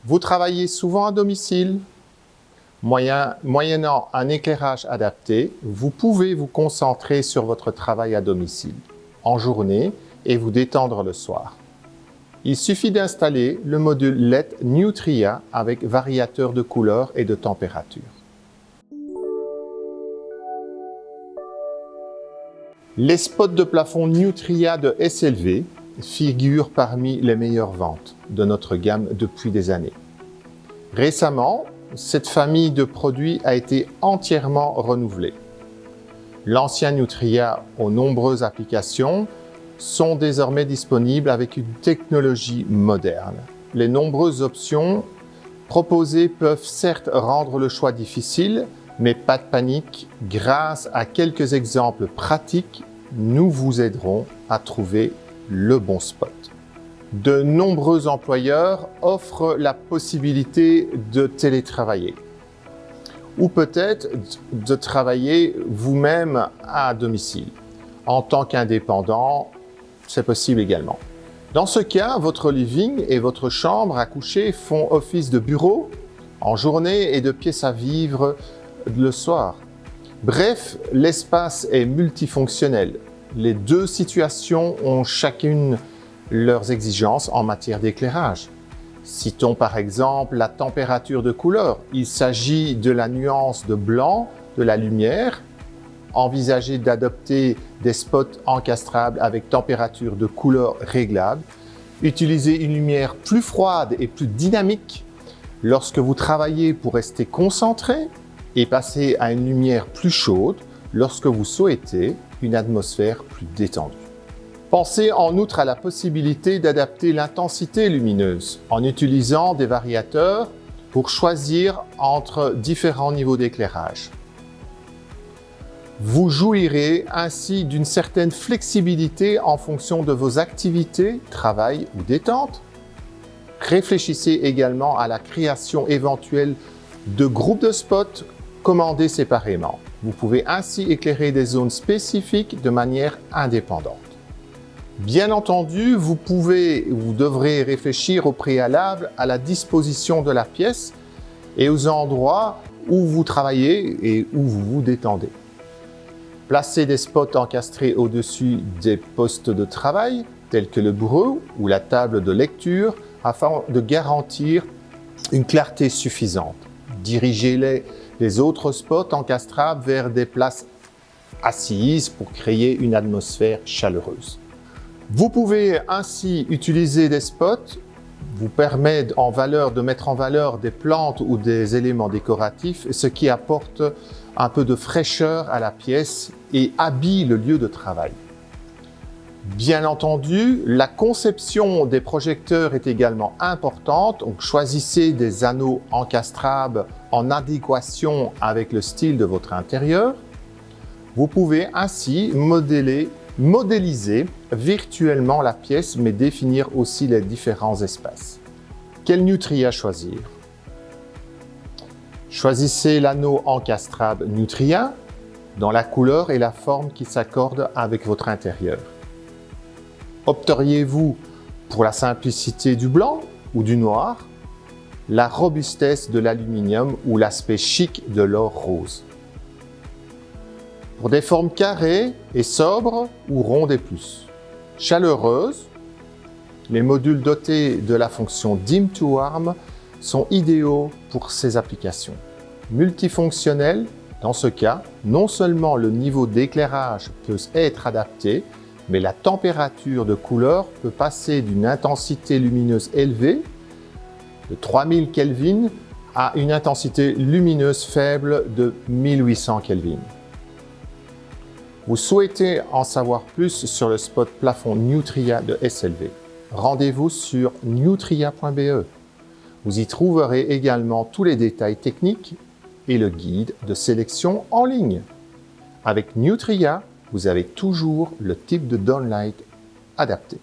Vous travaillez souvent à domicile. Moyennant un éclairage adapté, vous pouvez vous concentrer sur votre travail à domicile en journée et vous détendre le soir. Il suffit d'installer le module LED Nutria avec variateur de couleur et de température. Les spots de plafond Nutria de SLV figurent parmi les meilleures ventes de notre gamme depuis des années. Récemment, cette famille de produits a été entièrement renouvelée. L'ancien Nutria aux nombreuses applications sont désormais disponibles avec une technologie moderne. Les nombreuses options proposées peuvent certes rendre le choix difficile, mais pas de panique, grâce à quelques exemples pratiques, nous vous aiderons à trouver le bon spot. De nombreux employeurs offrent la possibilité de télétravailler ou peut-être de travailler vous-même à domicile. En tant qu'indépendant, c'est possible également. Dans ce cas, votre living et votre chambre à coucher font office de bureau en journée et de pièce à vivre le soir. Bref, l'espace est multifonctionnel. Les deux situations ont chacune leurs exigences en matière d'éclairage. Citons par exemple la température de couleur. Il s'agit de la nuance de blanc de la lumière. Envisagez d'adopter des spots encastrables avec température de couleur réglable. Utilisez une lumière plus froide et plus dynamique lorsque vous travaillez pour rester concentré et passez à une lumière plus chaude lorsque vous souhaitez une atmosphère plus détendue. Pensez en outre à la possibilité d'adapter l'intensité lumineuse en utilisant des variateurs pour choisir entre différents niveaux d'éclairage. Vous jouirez ainsi d'une certaine flexibilité en fonction de vos activités, travail ou détente. Réfléchissez également à la création éventuelle de groupes de spots commandés séparément. Vous pouvez ainsi éclairer des zones spécifiques de manière indépendante. Bien entendu, vous devrez réfléchir au préalable à la disposition de la pièce et aux endroits où vous travaillez et où vous vous détendez. Placez des spots encastrés au-dessus des postes de travail, tels que le bureau ou la table de lecture, afin de garantir une clarté suffisante. Dirigez les autres spots encastrables vers des places assises pour créer une atmosphère chaleureuse. Vous pouvez ainsi utiliser des spots vous permettent de mettre en valeur des plantes ou des éléments décoratifs, ce qui apporte un peu de fraîcheur à la pièce et habille le lieu de travail. Bien entendu, la conception des projecteurs est également importante, donc choisissez des anneaux encastrables en adéquation avec le style de votre intérieur. Vous pouvez ainsi modéliser virtuellement la pièce, mais définir aussi les différents espaces. Quel Nutria choisir? Choisissez l'anneau encastrable Nutria dans la couleur et la forme qui s'accordent avec votre intérieur. Opteriez-vous pour la simplicité du blanc ou du noir, la robustesse de l'aluminium ou l'aspect chic de l'or rose? Pour des formes carrées et sobres ou rondes et plus chaleureuses, les modules dotés de la fonction Dim to Warm sont idéaux pour ces applications. Multifonctionnels, dans ce cas, non seulement le niveau d'éclairage peut être adapté, mais la température de couleur peut passer d'une intensité lumineuse élevée de 3000 Kelvin à une intensité lumineuse faible de 1800 Kelvin. Vous souhaitez en savoir plus sur le spot plafond Nutria de SLV? Rendez-vous sur nutria.be. Vous y trouverez également tous les détails techniques et le guide de sélection en ligne. Avec Nutria, vous avez toujours le type de downlight adapté.